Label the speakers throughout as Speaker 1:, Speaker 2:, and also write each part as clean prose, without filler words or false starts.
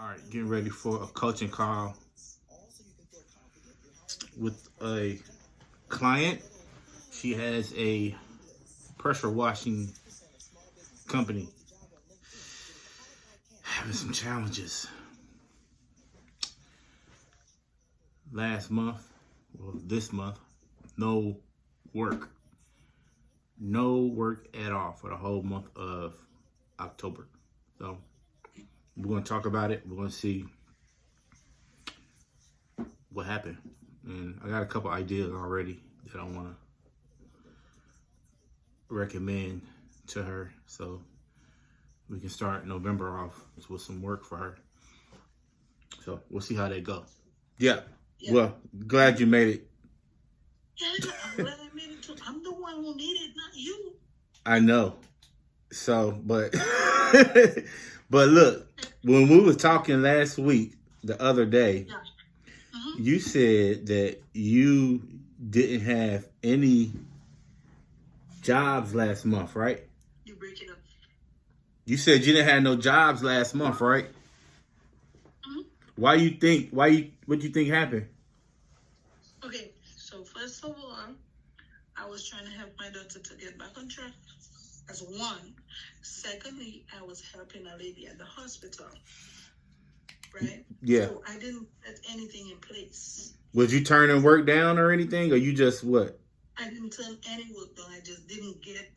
Speaker 1: All right, getting ready for a coaching call with a client. She has a pressure washing company having some challenges. Last month, well, this month, no work. No work at all for the whole month of October. So we're going to talk about it. We're going to see what happened. And I got a couple ideas already that I want to recommend to her. So we can start November off with some work for her. So we'll see how that go. Yeah. Well, glad you made it.
Speaker 2: Yeah, I'm glad I made it too. I'm the one who needed it, not you.
Speaker 1: I know. So, but but look, when we were talking last week, the other day, you said that you didn't have any jobs last month, right?
Speaker 2: You break it up.
Speaker 1: You said you didn't have no jobs last month, right? What you think happened?
Speaker 2: Okay, so first of all, I was trying to help my daughter to get back on track. As one. Secondly, I was helping a lady at the hospital. Right?
Speaker 1: Yeah.
Speaker 2: So I didn't set anything in place.
Speaker 1: Was you turning work down or anything, or you just what?
Speaker 2: I didn't turn any work down. I just didn't get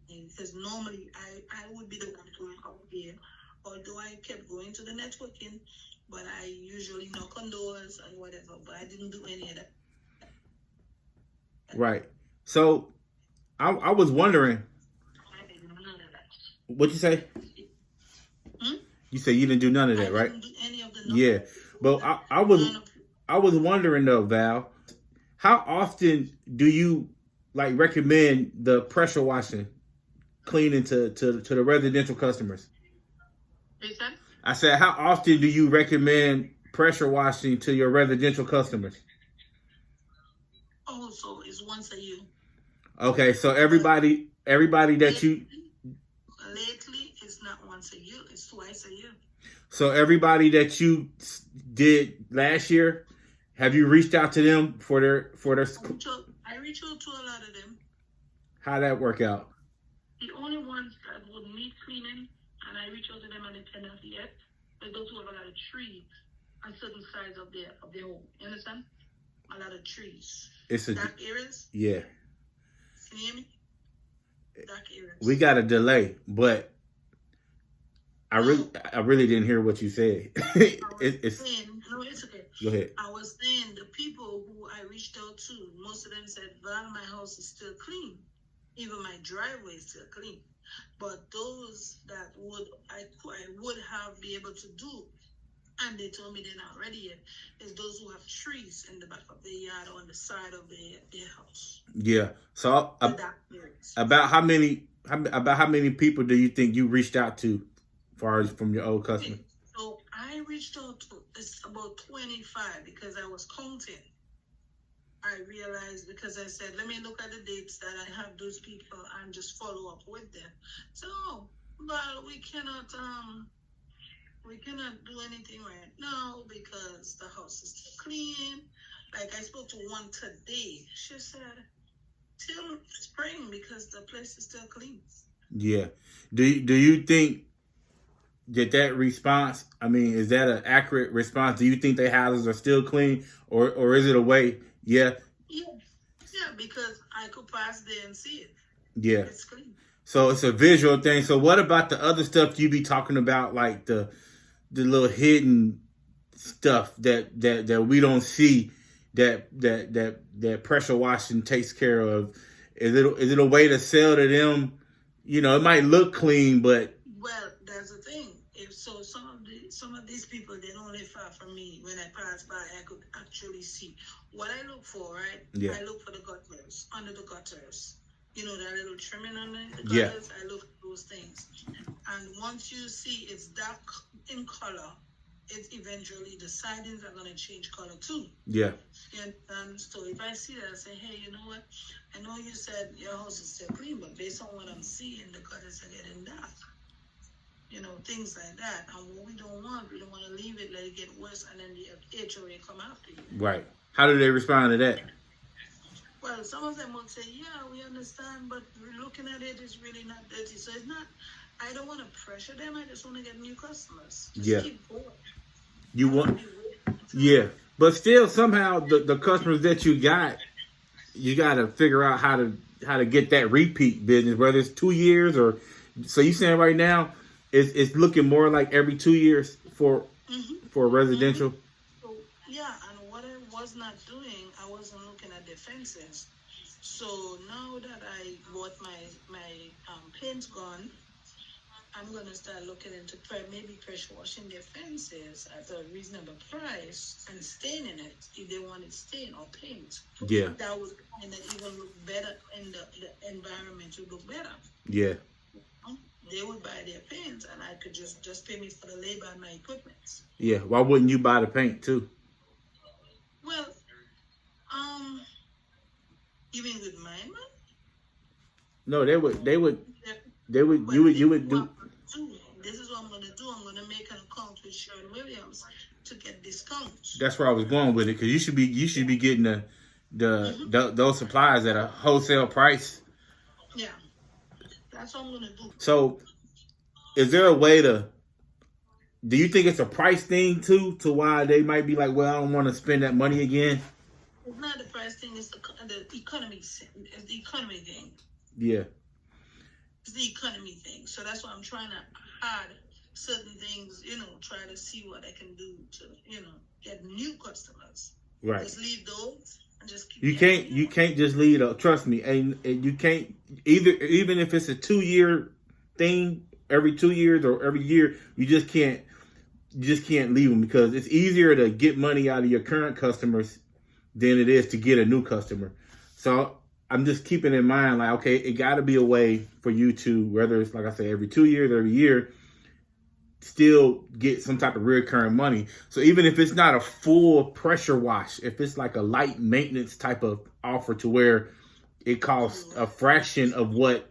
Speaker 2: because normally I would be the one going out here. Although I kept going to the networking, but I usually knock on doors and whatever, but I didn't do any of that.
Speaker 1: Right. So I was wondering.
Speaker 2: I didn't do none of that.
Speaker 1: What'd you say? You said you didn't do none of that, right?
Speaker 2: I didn't do any of the
Speaker 1: yeah. But I was wondering though, Val, how often do you like recommend the pressure washing cleaning to the residential customers? I said, how often do you recommend pressure washing to your residential customers?
Speaker 2: Oh, so it's once a year.
Speaker 1: Okay, so everybody that you
Speaker 2: lately it's not once a year, it's twice a year.
Speaker 1: So everybody that you did last year, have you reached out to them for their
Speaker 2: I reached out to a lot of them.
Speaker 1: How'd that work out?
Speaker 2: The only ones that would need cleaning, and I reached out to them and they cannot yet, are those who have a lot of trees on certain sides of their home. You understand? A lot of trees. It's dark areas.
Speaker 1: Yeah.
Speaker 2: Can you hear me? Dark areas.
Speaker 1: We got a delay, but I really didn't hear what you said.
Speaker 2: It's okay.
Speaker 1: Go ahead.
Speaker 2: I was saying the people who I reached out to, most of them said, Val, my house is still clean. Even my driveway is still clean. But those that I would have be able to do, and they told me they're not ready yet, is those who have trees in the back of their yard or on the side of their house.
Speaker 1: Yeah. So about how many people do you think you reached out to, as far as from your old customer?
Speaker 2: So I reached out to about 25 because I was counting. I realized because I said, let me look at the dates that I have those people and just follow up with them. So, well, we cannot do anything right now because the house is still clean. Like I spoke to one today. She said, till spring because the place is still clean.
Speaker 1: Yeah. Do you think that response, I mean, is that an accurate response? Do you think their houses are still clean or is it a way? Yeah.
Speaker 2: Yeah, because I could pass there and see it.
Speaker 1: Yeah.
Speaker 2: It's clean.
Speaker 1: So it's a visual thing. So what about the other stuff you be talking about, like the little hidden stuff that we don't see that pressure washing takes care of? Is it a way to sell to them? You know, it might look clean, but
Speaker 2: that's the thing. If so, some of these people, they don't live far from me. When I pass by, I could actually see what I look for. Right?
Speaker 1: Yeah.
Speaker 2: I look for the gutters, under the gutters. You know, that little trimming under the gutters. Yeah. I look for those things. And once you see it's dark in color, it's eventually the sidings are going to change color too.
Speaker 1: Yeah.
Speaker 2: And so if I see that, I say, hey, you know what? I know you said your house is still clean, but based on what I'm seeing, the gutters are getting dark. things like that. And what we don't want to leave it, let it get worse, and then the HOA come after you.
Speaker 1: Right. How do they respond to that?
Speaker 2: Well, some of them will say, yeah, we understand, but we're looking at it, it's really not dirty. So it's not, I don't want to pressure them. I just want to get new customers. Just keep going.
Speaker 1: You want, yeah. But still, somehow, the customers that you got to figure out how to get that repeat business, whether it's 2 years or, so you saying right now, it's looking more like every 2 years for residential?
Speaker 2: So, yeah, and what I was not doing, I wasn't looking at the fences. So now that I bought my paint gun, I'm going to start looking into maybe pressure washing their fences at a reasonable price and staining it if they want it stained or paint.
Speaker 1: Yeah.
Speaker 2: That would kind of even look better, and the environment would look better.
Speaker 1: Yeah.
Speaker 2: They would buy their paint, and I could just pay me for the labor and my equipment.
Speaker 1: Yeah. Why wouldn't you buy the paint too?
Speaker 2: Well, you mean with my money?
Speaker 1: No, you would do.
Speaker 2: This is what I'm going to do. I'm going to make an account with Sharon Williams to get discounts.
Speaker 1: That's where I was going with it, because you should be getting those supplies at a wholesale price.
Speaker 2: Yeah, that's what I'm going to do.
Speaker 1: So, is there a way to? Do you think it's a price thing too, to why they might be like, well, I don't want to spend that money again?
Speaker 2: It's not the price thing. It's the economy. It's the economy thing.
Speaker 1: Yeah.
Speaker 2: It's the economy thing. So that's why I'm trying to add certain things, try to see what I can do to, get new customers.
Speaker 1: Right.
Speaker 2: Just leave those and just keep.
Speaker 1: You can't just leave those. Trust me, and you can't even if it's a 2-year thing, every 2 years or every year, you just can't leave them, because it's easier to get money out of your current customers than it is to get a new customer. So I'm just keeping in mind, like, okay, it got to be a way for you to, whether it's, like I say, every 2 years, every year, still get some type of recurring money. So even if it's not a full pressure wash, if it's like a light maintenance type of offer to where it costs a fraction of what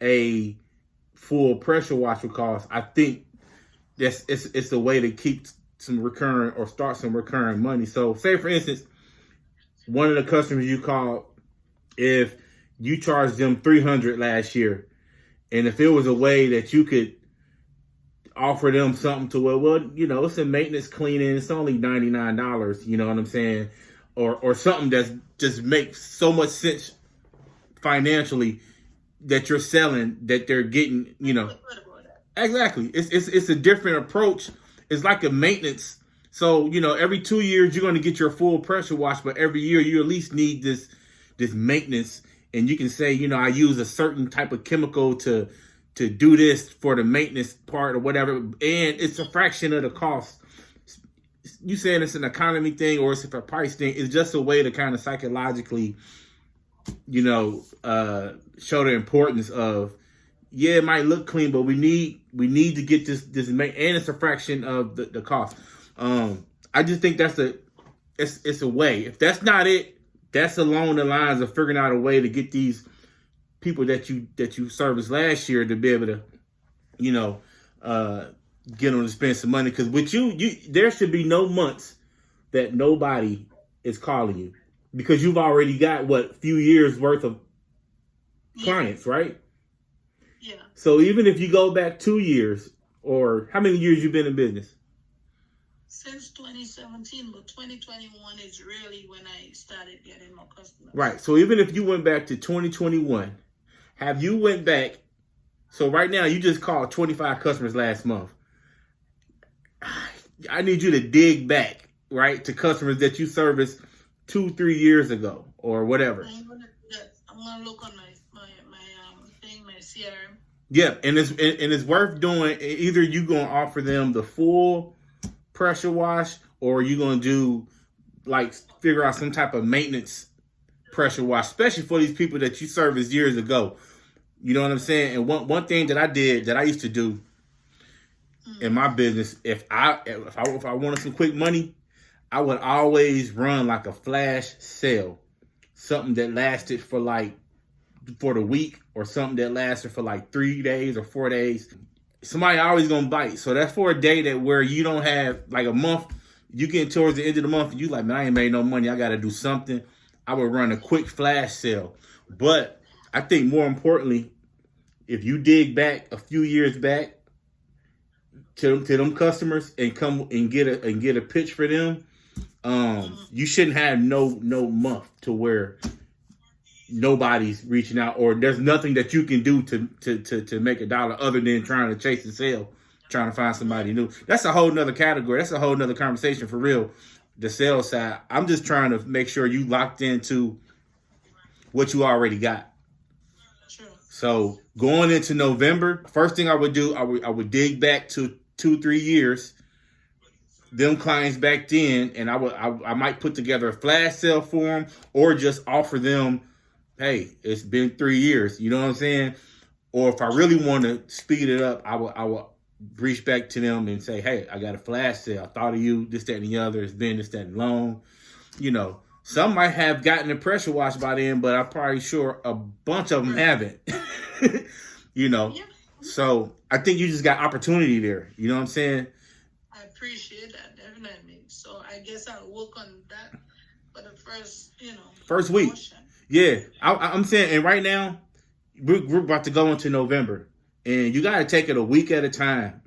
Speaker 1: a full pressure wash would cost, I think it's a way to keep some recurring, or start some recurring money. So say, for instance, one of the customers you called, if you charged them $300 last year, and if it was a way that you could offer them something to where, well, it's a maintenance cleaning, it's only $99, you know what I'm saying? Or something that just makes so much sense financially, that you're selling, that they're getting, Exactly. It's a different approach. It's like a maintenance. So, every 2 years you're going to get your full pressure wash, but every year you at least need this maintenance. And you can say, I use a certain type of chemical to do this for the maintenance part or whatever, and it's a fraction of the cost. You saying it's an economy thing or it's a price thing? It's just a way to kind of psychologically, show the importance of, yeah, it might look clean, but we need to get this and it's a fraction of the cost. I just think it's a way. If that's not it, that's along the lines of figuring out a way to get these people that you serviced last year to be able to, get them to spend some money. Because with you there should be no months that nobody is calling you, because you've already got a few years worth of clients, right?
Speaker 2: Yeah.
Speaker 1: So even if you go back 2 years, or how many years you've been in business?
Speaker 2: Since 2017, but 2021 is really when I started getting more customers.
Speaker 1: Right. So even if you went back to 2021, have you went back? So right now you just called 25 customers last month. I need you to dig back, right, to customers that you serviced 2-3 years ago or whatever.
Speaker 2: I'm gonna do that. I'm gonna look on my thing, my CRM.
Speaker 1: Yeah, and it's worth doing. Either you gonna offer them the full pressure wash, or you gonna do, like, figure out some type of maintenance pressure wash, especially for these people that you serviced years ago. You know what I'm saying? And one thing that I used to do in my business, if I wanted some quick money, I would always run like a flash sale, something that lasted for the week, or something that lasted for like 3 days or 4 days. somebody always gonna bite. So that's for a day that where you don't have like a month. You get towards the end of the month, and you like, man, I ain't made no money. I got to do something. I would run a quick flash sale. But I think more importantly, if you dig back a few years back to them customers and come and get a pitch for them, you shouldn't have no month to where nobody's reaching out or there's nothing that you can do to make a dollar other than trying to chase the sale, trying to find somebody new. That's a whole nother category. That's a whole nother conversation for real. The sales side. I'm just trying to make sure you locked into what you already got.
Speaker 2: Sure.
Speaker 1: So going into November, first thing I would do, I would dig back to 2-3 years, them clients back then, and I might put together a flash sale for them or just offer them, hey, it's been 3 years. You know what I'm saying? Or if I really want to speed it up, I will reach back to them and say, hey, I got a flash sale. I thought of you, this, that, and the other. It's been this, that, and long. You know, some might have gotten the pressure wash by then, but I'm probably sure a bunch of them haven't. You know, so I think you just got opportunity there. You know what I'm saying?
Speaker 2: I appreciate that, definitely. So I guess I'll work on that for the first
Speaker 1: week.
Speaker 2: portion.
Speaker 1: Yeah, I'm saying, and right now we're about to go into November, and you got to take it a week at a time.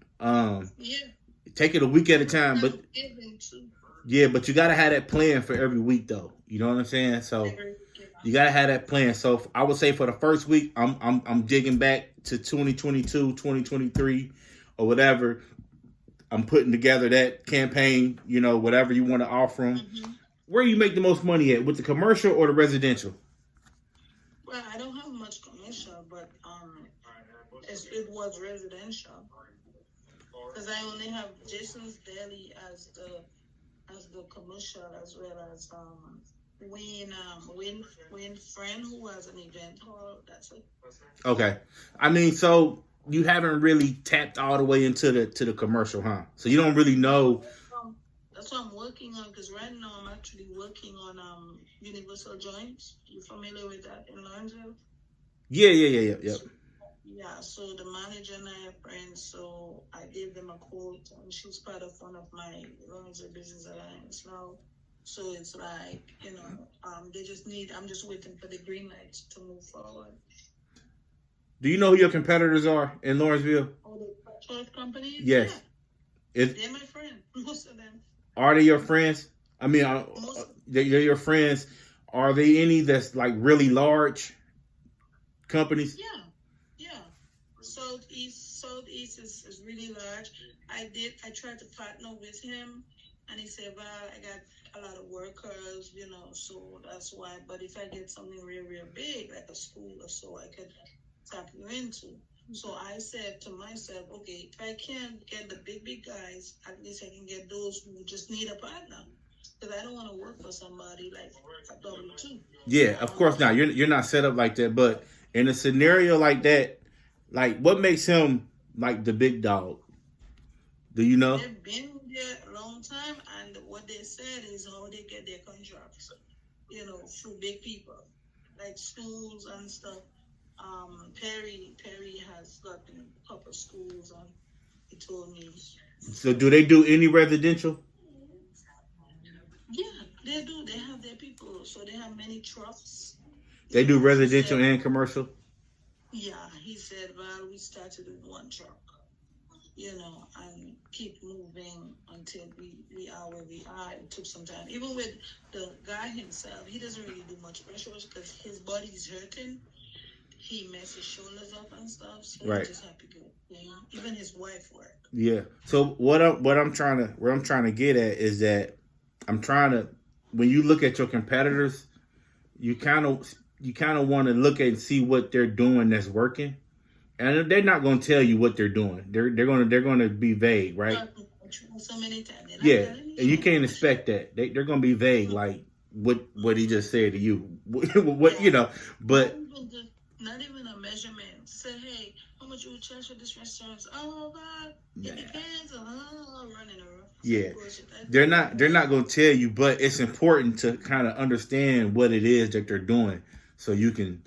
Speaker 1: Take it a week at a time, but yeah, but you got to have that plan for every week, though. You know what I'm saying? So you got to have that plan. So I would say for the first week, I'm digging back to 2022, 2023, or whatever. I'm putting together that campaign. You know, whatever you want to offer them. Mm-hmm. Where you make the most money at, with the commercial or the residential?
Speaker 2: Well, I don't have much commercial, but it was residential because I only have Jason's Deli as the commercial, as well as Wayne Friend, who has an event hall. That's it.
Speaker 1: Okay, I mean, so you haven't really tapped all the way into the commercial, huh? So you don't really know.
Speaker 2: That's what I'm working on, because right now I'm actually working on universal joints. You familiar with that in Lawrenceville?
Speaker 1: Yeah.
Speaker 2: Yeah, so the manager and I are friends, so I gave them a quote, and she's part of one of my Lawrenceville Business Alliance now. So it's like, they just I'm just waiting for the green lights to move forward.
Speaker 1: Do you know who your competitors are in Lawrenceville?
Speaker 2: Oh, the truck companies?
Speaker 1: Yes.
Speaker 2: Yeah. They're my friend, most of them.
Speaker 1: Are they your friends? I mean, they're your friends. Are they any that's like really large companies?
Speaker 2: Yeah. Southeast is really large. I tried to partner with him, and he said, well, I got a lot of workers, so that's why. But if I get something real big, like a school or so, I could tap you into. So I said to myself, okay, if I can't get the big guys, at least I can get those who just need a partner. Because I don't want to work for somebody like a W-2.
Speaker 1: Yeah, of course not. You're not set up like that. But in a scenario like that, like what makes him like the big dog? Do you know?
Speaker 2: They've been there a long time, and what they said is how they get their contracts, through big people, like schools and stuff. Perry has gotten a couple of schools, and he told me.
Speaker 1: So do they do any residential?
Speaker 2: Yeah, they do. They have their people, so they have many trucks.
Speaker 1: They do residential and commercial?
Speaker 2: Yeah, he said, well, we started with one truck, and keep moving until we are where we are. It took some time. Even with the guy himself, he doesn't really do much pressure because his body is hurting. He messed his shoulders up and stuff, so
Speaker 1: right.
Speaker 2: He just had to go. Even his wife worked.
Speaker 1: Yeah. So where I'm trying to get at is that when you look at your competitors, you kind of want to look at and see what they're doing that's working, and they're not going to tell you what they're doing. They're going to be vague, right?
Speaker 2: So many times.
Speaker 1: Yeah, and you can't expect that. They're going to be vague, like what he just said to you. But.
Speaker 2: Not even a measurement. Say, hey, how much you would charge for this restaurant? Oh, God, it depends. Running around.
Speaker 1: Yeah, they're not going to tell you, but it's important to kind of understand what it is that they're doing, so you can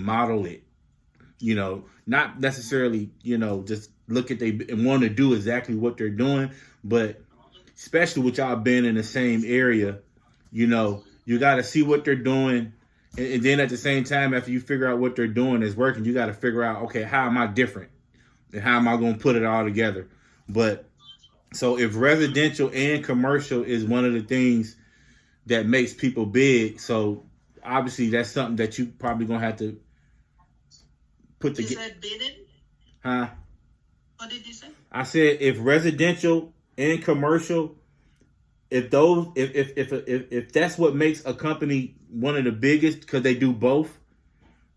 Speaker 1: model it. Not necessarily, just look at they and want to do exactly what they're doing. But especially with y'all being in the same area, you got to see what they're doing. And then at the same time, after you figure out what they're doing is working, you got to figure out, okay, how am I different? And how am I going to put it all together? But so if residential and commercial is one of the things that makes people big, so obviously that's something that you probably going to have to put together.
Speaker 2: You said bidding?
Speaker 1: Huh?
Speaker 2: What did you say?
Speaker 1: I said if residential and commercial, if that's what makes a company one of the biggest because they do both,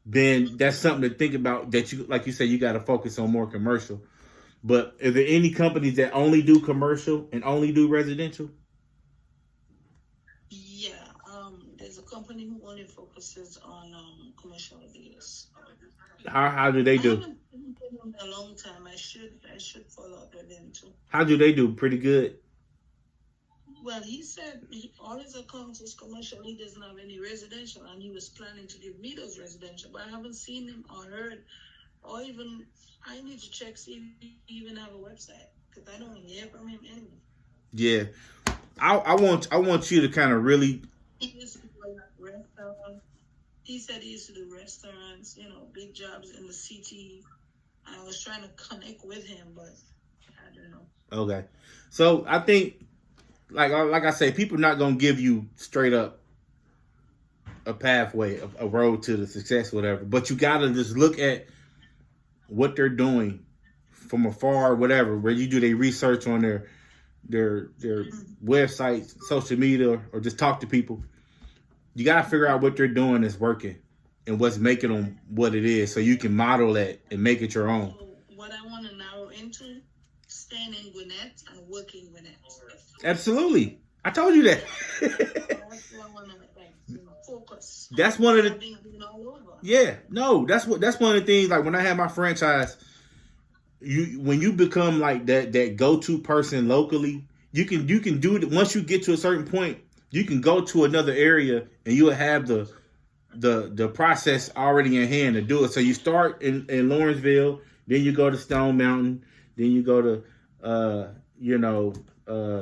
Speaker 1: then that's something to think about. That you, like you said, you got to focus on more commercial. But are there any companies that only do commercial and only do residential?
Speaker 2: Yeah, there's a company who only focuses on commercial deals.
Speaker 1: How do they do?
Speaker 2: I haven't been with them a long time. I should follow up with them too.
Speaker 1: How do they do? Pretty good.
Speaker 2: Well, he said all his accounts is commercial. He doesn't have any residential, and he was planning to give me those residential, but I haven't seen him or heard, or even I need to check see if he even have a website because I don't hear from him anyway.
Speaker 1: Yeah, I want you to kind of really.
Speaker 2: He used to do restaurants. He said he used to do restaurants, big jobs in the city. I was trying to connect with him, but I don't know.
Speaker 1: Okay, so I think. Like I say, people are not gonna give you straight up a pathway, a road to the success, whatever. But you gotta just look at what they're doing from afar, whatever. Where you do their research on their websites, social media, or just talk to people. You gotta figure out what they're doing that's working and what's making them what it is, so you can model that and make it your own.
Speaker 2: So what I want to narrow into. Staying in Gwinnett and working in Gwinnett.
Speaker 1: Absolutely. I told you that.
Speaker 2: That's what I want to focus.
Speaker 1: That's one of the. Yeah, no, that's one of the things. Like when I had my franchise, when you become like that go-to person locally, you can do it. Once you get to a certain point, you can go to another area and you'll have the process already in hand to do it. So you start in Lawrenceville, then you go to Stone Mountain, then you go to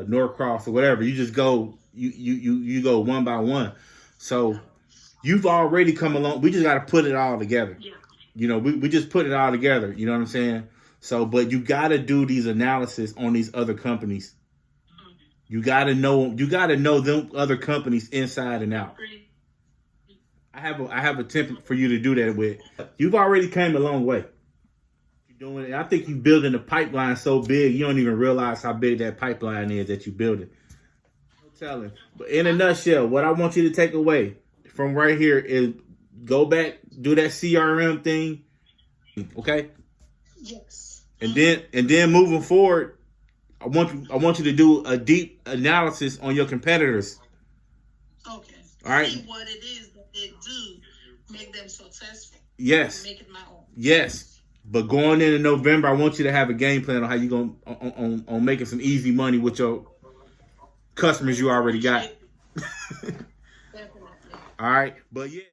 Speaker 1: Norcross or whatever. You just go you go one by one. So you've already come along. We just got to put it all together.
Speaker 2: Yeah.
Speaker 1: We just put it all together. You know what I'm saying? So, but you got to do these analysis on these other companies. You got to know them other companies inside and out. I have a template for you to do that with. You've already came a long way. Doing it. I think you're building a pipeline so big you don't even realize how big that pipeline is that you're building. I'm telling. But in a nutshell, what I want you to take away from right here is go back, do that CRM thing. Okay?
Speaker 2: Yes.
Speaker 1: And then moving forward, I want you to do a deep analysis on your competitors.
Speaker 2: Okay.
Speaker 1: All right.
Speaker 2: See what it is that they do make them successful.
Speaker 1: Yes.
Speaker 2: Make it my own.
Speaker 1: Yes. But going into November, I want you to have a game plan on how you're going on making some easy money with your customers you already got.
Speaker 2: Definitely.
Speaker 1: All right. But yeah.